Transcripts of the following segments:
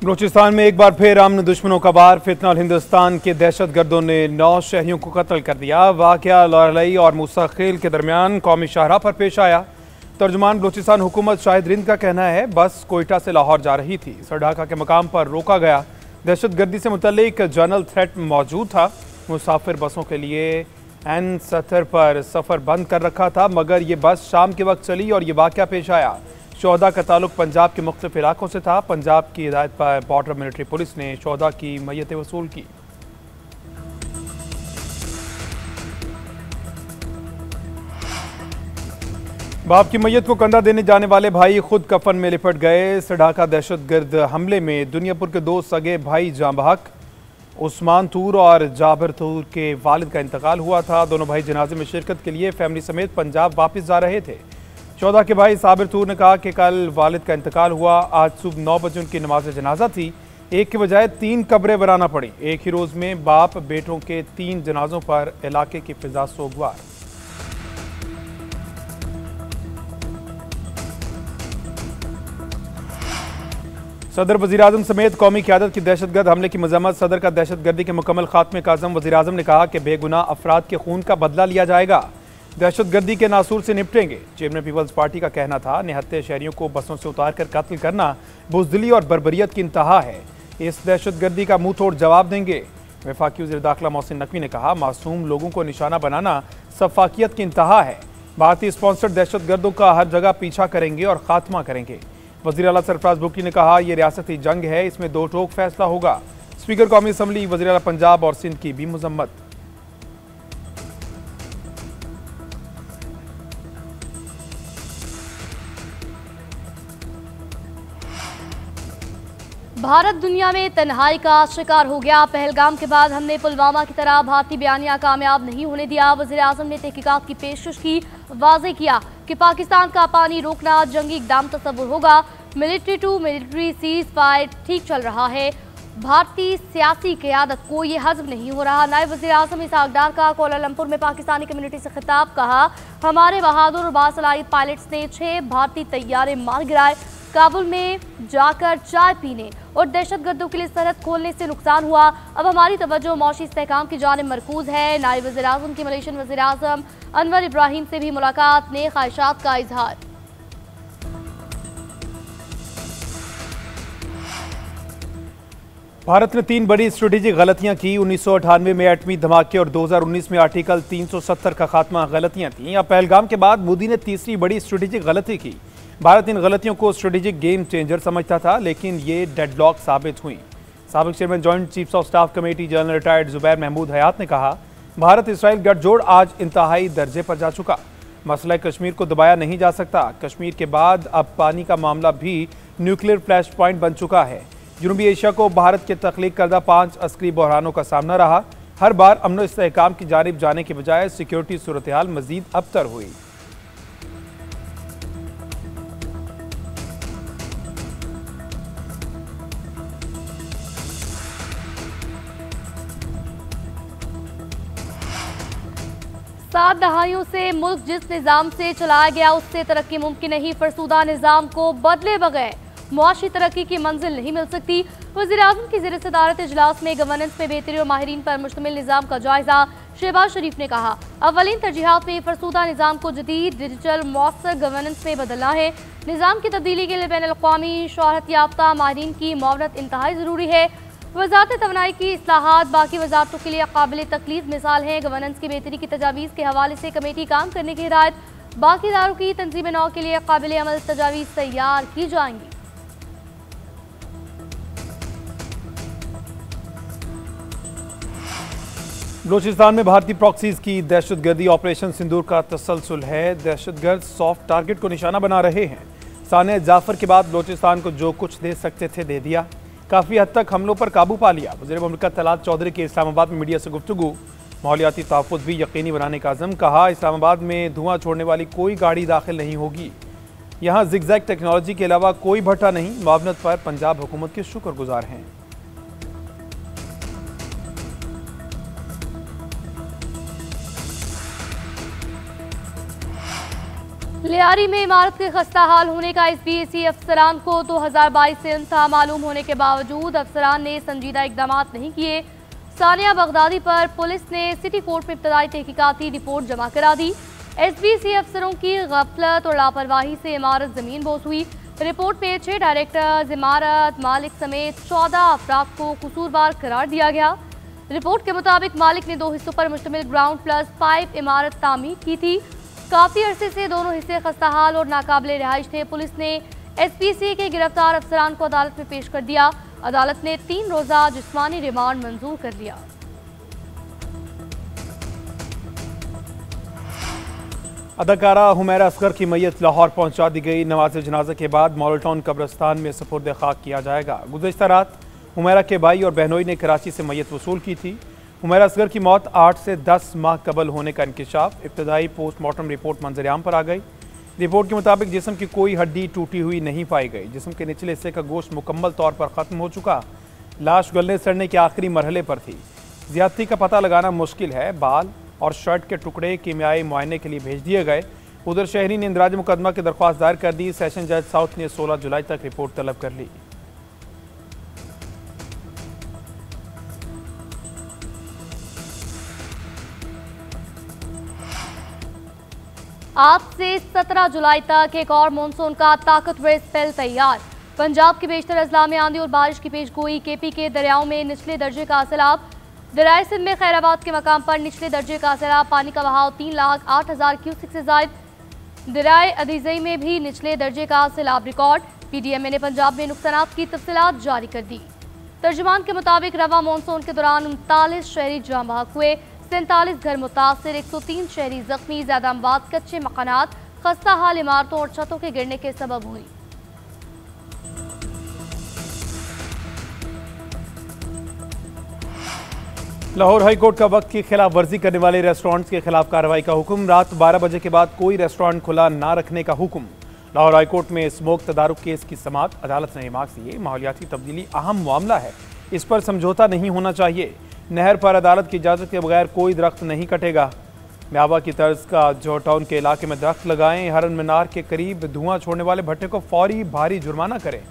बलूचिस्तान में एक बार फिर अमन दुश्मनों का वार। फितनल हिंदुस्तान के दहशतगर्दों ने 9 शहरियों को कत्ल कर दिया। वाकया लारलई और मुसाखिल के दरमियान कौमी शाहराह पर पेश आया। तर्जुमान बलूचिस्तान हुकूमत शाहिद रिंद का कहना है बस कोयटा से लाहौर जा रही थी, सरढाका के मकाम पर रोका गया। दहशतगर्दी से मुतल्लिक जनरल थ्रेट मौजूद था। मुसाफिर बसों के लिए N70 पर सफ़र बंद कर रखा था, मगर ये बस शाम के वक्त चली और ये वाकया पेश आया। शोहदा का ताल्लुक पंजाब के मुख्तलिफ इलाकों से था। पंजाब की हिदायत पर बॉर्डर मिलिट्री पुलिस ने शोहदा की मैयतें वसूल की। बाप की मैयत को कंधा देने जाने वाले भाई खुद कफन में लिपट गए। सरढाका दहशतगर्द हमले में दुनियापुर के 2 सगे भाई जाँ बहक उस्मान तूर और जाबिर तूर के वालिद का इंतकाल हुआ था। दोनों भाई जनाजे में शिरकत के लिए फैमिली समेत पंजाब वापस जा रहे थे। शोहदा के भाई साबिर तूर ने कहा कि कल वालिद का इंतकाल हुआ। आज सुबह 9 बजे उनकी नमाज जनाजा थी। एक के बजाय 3 कब्रें बनाना पड़ी। एक ही रोज में बाप बेटों के 3 जनाजों पर इलाके की फिजा सोगवार। सदर वज़ीर-ए-आज़म समेत कौमी क़यादत की दहशतगर्द हमले की मज़म्मत। सदर का दहशतगर्दी के मुकम्मल खात्मे का अज़म। वज़ीर-ए-आज़म ने कहा कि बेगुनाह अफराद के खून का बदला लिया जाएगा, दहशतगर्दी के नासूर से निपटेंगे। चेयरमैन पीपल्स पार्टी का कहना था निहत्ते शहरियों को बसों से उतार कर कत्ल करना बुज़दिली और बर्बरियत की इंतहा है। इस दहशतगर्दी का मुंह तोड़ जवाब देंगे। वफाकी वज़ीर दाखिला मोहसिन नकवी ने कहा मासूम लोगों को निशाना बनाना सफाकियत की इंतहा है। भारतीय स्पॉन्सर्ड दहशतगर्दों का हर जगह पीछा करेंगे और खात्मा करेंगे। वज़ीर आला सरफराज भुट्टी ने कहा यह रियासती जंग है, इसमें 2 टोक फैसला होगा। स्पीकर कौमी असम्बली वज़ीर आला पंजाब और सिंध की भी मजम्मत। भारत दुनिया में तन्हाई का शिकार हो गया। पहलगाम के बाद हमने पुलवामा की तरह भारतीय बयानिया कामयाब नहीं होने दिया। वज़ीर-ए-आज़म ने तहकीकात की पेशकश की। वाज़ेह किया कि पाकिस्तान का पानी रोकना जंगी इक़दाम तस्वुर होगा। Military to military ceasefire ठीक चल रहा है। भारतीय सियासी क़यादत को ये हज़म नहीं हो रहा। नायब वज़ीर-ए-आज़म इसहाक़ डार का कोलालंपुर में पाकिस्तानी कम्युनिटी से खिताब। कहा हमारे बहादुर और बासलाहियत पायलट्स ने 6 भारतीय तैयारे मार गिराए। काबुल में जाकर चाय पीने और दहशतगर्दों के लिए सरहद खोलने से नुकसान हुआ। अब हमारी तवज्जो मौशी इस्तेहकाम की जानिब मरकूज है। नायब वज़ीर-ए-आज़म की मलेशियन वज़ीर-ए-आज़म अनवर इब्राहिम से भी मुलाकात ने ख्वाहिशात का इजहार। भारत ने 3 बड़ी स्ट्रेटेजिक गलतियां की। 1998 में एटमी धमाके और 2019 में आर्टिकल 370 का खात्मा गलतियां थीं। अब पहलगाम के बाद मोदी ने तीसरी बड़ी स्ट्रेटेजिक गलती की। भारत इन गलतियों को स्ट्रेटेजिक गेम चेंजर समझता था, लेकिन ये डेडलॉक साबित हुई। साबिक chairman joint chiefs of staff committee general retired Zubair Mahmood Hayat ने कहा भारत इसराइल गठजोड़ आज इंतहाई दर्जे पर जा चुका। मसला कश्मीर को दबाया नहीं जा सकता। कश्मीर के बाद अब पानी का मामला भी न्यूक्लियर फ्लैश पॉइंट बन चुका है। जनूबी एशिया को भारत के तख्लीक करदा 5 अस्करी बहरानों का सामना रहा। हर बार अमन व इस्तेहकाम की जानिब जाने के बजाय सिक्योरिटी सूरत हाल मजीद अबतर हुई। सात दहाइयों से मुल्क जिस निज़ाम से चलाया गया उससे तरक्की मुमकिन नहीं। फरसूदा निज़ाम को बदले बगैर मुआशी तरक्की की मंजिल नहीं मिल सकती। वज़ीर-ए-आज़म की ज़ेर सदारत इजलास में गवर्नेंस में बेहतरी और माहिरीन पर मुश्तमिल निज़ाम का जायजा। शहबाज शरीफ ने कहा अवलिन तरजीहात में फरसूदा निज़ाम को जदीद डिजिटल मौसर गवर्नेंस में बदलना है। निज़ाम की तब्दीली के लिए बैन अल-अक़वामी शोहरत याफ्ता माहिरीन की मुआवनत इंतहाई ज़रूरी है। वज़ारत तवानाई की इस्लाहात बाकी वज़ारतों के लिए काबिल तकलीद मिसाल हैं। गवर्नेंस की बेहतरी की तजावीज़ के हवाले से कमेटी काम करने की हिदायत। बाकी इदारों की तंजीम नौ के लिए काबिल अमल तजावीज़ तैयार की जाएंगी। बलूचिस्तान में भारतीय प्रॉक्सीज की दहशतगर्दी ऑपरेशन सिंदूर का तसलसल है। दहशतगर्द सॉफ्ट टारगेट को निशाना बना रहे हैं। सानिया जाफर के बाद बलूचिस्तान को जो कुछ दे सकते थे दे दिया। काफ़ी हद तक हमलों पर काबू पा लिया। वज़ीर मुमलिकत तलात चौधरी के इस्लामाबाद में मीडिया से गुफ्तगू। माहौलियाती तहफ़्फ़ुज़ भी यकीनी बनाने का अज़म। कहा इस्लामाबाद में धुआं छोड़ने वाली कोई गाड़ी दाखिल नहीं होगी। यहाँ ज़िगज़ैग टेक्नोलॉजी के अलावा कोई भट्टा नहीं। मुआवनत पर पंजाब हुकूमत के शुक्रगुजार हैं। लियारी में इमारत के खस्ता हाल होने का SBSE अफसरान को 2022 से इंतहा मालूम होने के बावजूद अफसरान ने संजीदा इकदाम नहीं किए। सानिया बगदादी पर पुलिस ने सिटी कोर्ट में इब्तदाई तहकीकाती रिपोर्ट जमा करा दी। SBSE अफसरों की गफलत और लापरवाही से इमारत जमीन बोस हुई। रिपोर्ट में 6 डायरेक्टर्स, इमारत मालिक समेत 14 अफराद को कसूरवार करार दिया गया। रिपोर्ट के मुताबिक मालिक ने 2 हिस्सों पर मुश्तमिल ग्राउंड प्लस 5 इमारत तामीर की थी। काफी अरसे से दोनों हिस्से खस्ताहाल और नाकाबिले रिहाइश थे। पुलिस ने SPCA के गिरफ्तार अफसरान को अदालत में पेश कर दिया। अदालत ने 3 रोजा जिस्मानी रिमांड मंजूर कर लिया। अदाकारा हुमैरा असगर की मैयत लाहौर पहुंचा दी गई। नमाज जनाजा के बाद मॉडल टाउन कब्रिस्तान में सुपुर्द खाक किया जाएगा। गुज़िश्ता रात हुमैरा के भाई और बहनोई ने कराची से मैयत वसूल की थी। हुमैरा असगर की मौत 8 से 10 माह कबल होने का इंकिशाफ। इब्तदाई पोस्टमार्टम रिपोर्ट मंजर-ए-आम पर आ गई। रिपोर्ट के मुताबिक जिस्म की कोई हड्डी टूटी हुई नहीं पाई गई। जिस्म के निचले हिस्से का गोश्त मुकम्मल तौर पर ख़त्म हो चुका। लाश गलने सड़ने के आखिरी मरहले पर थी। ज़्यादती का पता लगाना मुश्किल है। बाल और शर्ट के टुकड़े कीमियाई मुआयने के लिए भेज दिए गए। उधर शहरी ने इंदराज मुकदमा की दरख्वास्त दायर कर दी। सेशन जज साउथ ने 16 जुलाई तक रिपोर्ट तलब कर ली। आज से 17 जुलाई तक एक और मानसून का ताकतवर स्पेल तैयार। पंजाब के बेशतर अजला में आंधी और बारिश की पेशगोई। KP के दरियाओं में निचले दर्जे का सैलाब। दरियाए सिंध में खैराबाद के मकाम पर निचले दर्जे का सैलाब। पानी का बहाव 3,08,000 क्यूसेक से जायद। दरियाए अदीजई में भी निचले दर्जे का सैलाब रिकॉर्ड। PDMA ने पंजाब में नुकसानात की तफसीलात जारी कर दी। तर्जुमान के मुताबिक रवा मानसून के दौरान 39 शहरी जाँ बहक हुए। 47 घर मुतासर, 103 शहरी जख्मी। ज़्यादा अमवात कच्चे मकानात, खस्ता हाल इमारतों और छतों के गिरने के सबब हुई। लाहौर हाई कोर्ट का वक्त की खिलाफ वर्जी करने वाले रेस्टोरेंट्स के खिलाफ कार्रवाई का हुक्म। रात 12 बजे के बाद कोई रेस्टोरेंट खुला ना रखने का हुक्म। लाहौर हाई कोर्ट में स्मोक तदारुक केस की समाअत। अदालत ने रिमार्क्स दिए, माहौलियाती तब्दीली अहम मामला है, इस पर समझौता नहीं होना चाहिए। नहर पर अदालत की इजाज़त के बगैर कोई दरख्त नहीं कटेगा। म्याबा की तर्ज का जो टाउन के इलाके में दरख्त लगाएं। हरन मीनार के करीब धुआं छोड़ने वाले भट्टे को फौरी भारी जुर्माना करें।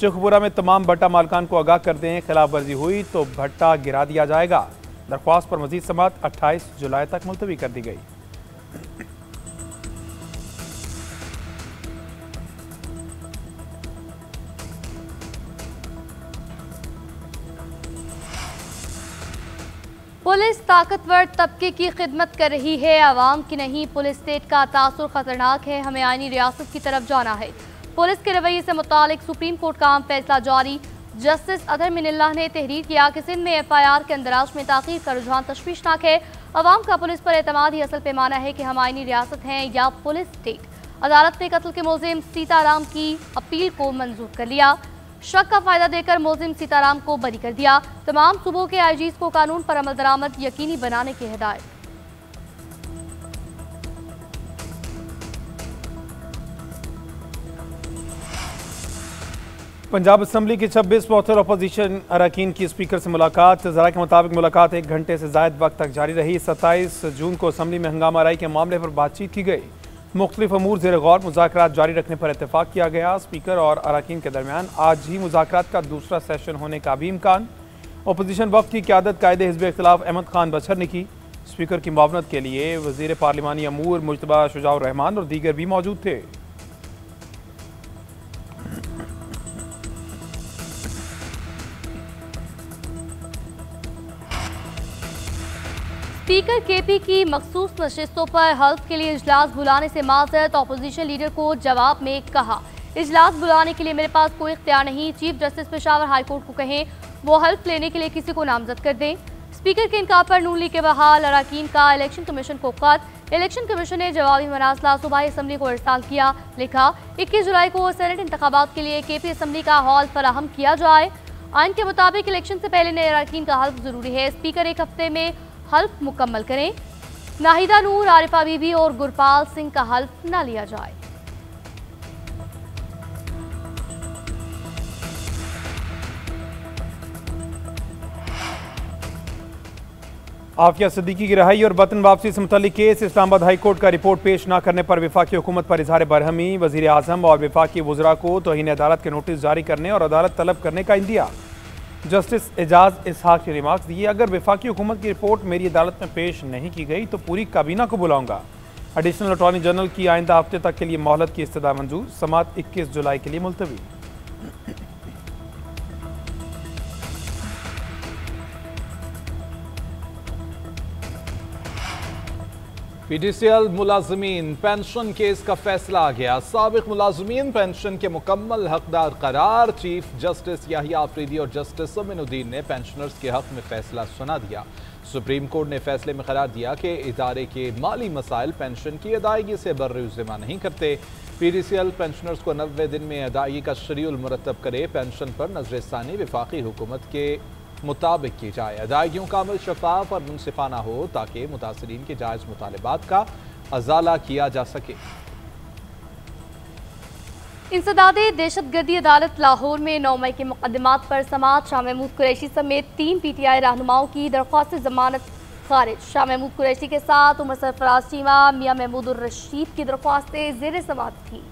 शेखपुरा में तमाम भट्टा मालकान को आगाह कर दें, खिलाफ वर्जी हुई तो भट्टा गिरा दिया जाएगा। दरख्वास्त पर मजीद समाअत 28 जुलाई तक मुलतवी कर दी गई। पुलिस ताकतवर तबके की खिदमत कर रही है, आवाम की नहीं। पुलिस स्टेट का तासुर खतरनाक है, हमें आईनी रियासत की तरफ जाना है। पुलिस के रवैये से मुतालिक सुप्रीम कोर्ट का फैसला जारी। जस्टिस अदर मिनल्लाह ने तहरीर किया कि सिंध में FIR के अंदराज में ताख़ीर का रुझान तशवीशनाक है। अवाम का पुलिस पर एतमाद ही असल पैमाना है कि हम आईनी रियासत हैं या पुलिस स्टेट। अदालत ने कत्ल के मुलजिम सीताराम की अपील को मंजूर कर लिया। शक का फायदा देकर मुलजिम सीताराम को बरी कर दिया। तमाम सूबों के IGs को कानून पर अमल दरामद यकीनी बनाने की हिदायत। पंजाब असम्बली की 26 मौथर अपोजिशन अरकान की स्पीकर से मुलाकात। ज़रा के मुताबिक मुलाकात 1 घंटे से ज़ायद वक्त तक जारी रही। 27 जून को असम्बली में हंगामा आराई के मामले पर बातचीत की गई। मुख्तलिफ अमूर ज़ेर गौर मुज़ाकरात जारी रखने पर इत्तेफाक किया गया। स्पीकर और अरकान के दरमियान आज ही मुज़ाकरात का दूसरा सेशन होने का भी इम्कान। अपोजिशन वक्त की क़यादत कायदे हिज़्ब इख्तिलाफ अहमद खान बशर ने की। स्पीकर की मुआवनत के लिए वज़ीर पार्लिमानी अमूर मुज्तबा शुजाउर रहमान और दीगर भी मौजूद थे। स्पीकर KP की मखसूस नशिस्तों पर हल्फ के लिए इजलास बुलाने से माजरत। अपोजिशन लीडर को जवाब में कहा, इजलास बुलाने के लिए मेरे पास कोई इख्तियार नहीं। Chief justice Peshawar high court को कहें वो हल्फ लेने के लिए किसी को नामजद कर दें। स्पीकर के इनकार पर नून लीग के बहाल अरकान का इलेक्शन कमीशन को खत। इलेक्शन कमीशन ने जवाबी मरासला सूबाई असम्बली को इरसाल किया। लिखा, 21 जुलाई को सेनेट इंतखाबात के लिए KP असम्बली का हॉल फराहम किया जाए। आइन के मुताबिक इलेक्शन से पहले नए अरकान का हल्फ जरूरी है। स्पीकर 1 हफ्ते में हल्फ मुकम्मल करें। नाहिदा नूर, आरिफा बीबी और गुरपाल सिंह का हल्फ न लिया जाए। आफिया सिद्दीकी की रिहाई और वतन वापसी से मुतल्लिक केस। इस्लामाबाद हाई कोर्ट का रिपोर्ट पेश न करने पर वफाकी हुकूमत पर इजहार बरहमी। वजीर आजम और वफाकी वज़रा को तौहीन अदालत के नोटिस जारी करने और अदालत तलब करने का इंदिया। जस्टिस एजाज इसहाक के रिमार्क्स दिए, अगर वफाकी हुकूमत की रिपोर्ट मेरी अदालत में पेश नहीं की गई तो पूरी काबीना को बुलाऊंगा। एडिशनल अटॉर्नी जनरल की आइंदा हफ्ते तक के लिए मोहलत की इस्तदा मंजूर। समाअत 21 जुलाई के लिए मुलतवी। PTCL मुलाजमीन पेंशन केस का फैसला आ गया। साबिक मुलाजमीन पेंशन के मुकम्मल हकदार करार। चीफ जस्टिस याहिया आफरीदी और जस्टिस अमीनुद्दीन ने पेंशनर्स के हक में फैसला सुना दिया। सुप्रीम कोर्ट ने फैसले में करार दिया कि इदारे के माली मसाइल पेंशन की अदायगी से बर्रुज़िम्मा नहीं करते। PTCL पेंशनर्स को 90 दिन में अदायगी का शेड्यूल मुरतब करे। पेंशन पर नजरसानी वफाकी हुकूमत के मुताबिक की जाए। अदायगियों का अमल शफाफ और मुनसिफाना हो ताकि मुतासरीन के जायज़ मुतालबात का अजाला किया जा सके। इंसदादे दहशतगर्दी अदालत लाहौर में 9 मई के मुकदमात पर समाअत। शाह महमूद कुरैशी समेत 3 PTI रहनुमाओं की दरख्वास्त जमानत खारिज। शाह महमूद कुरैशी के साथ उमर सरफराज चीमा, मियां महमूद उर रशीद की दरख्वास्तें ज़ेर समाअत थी।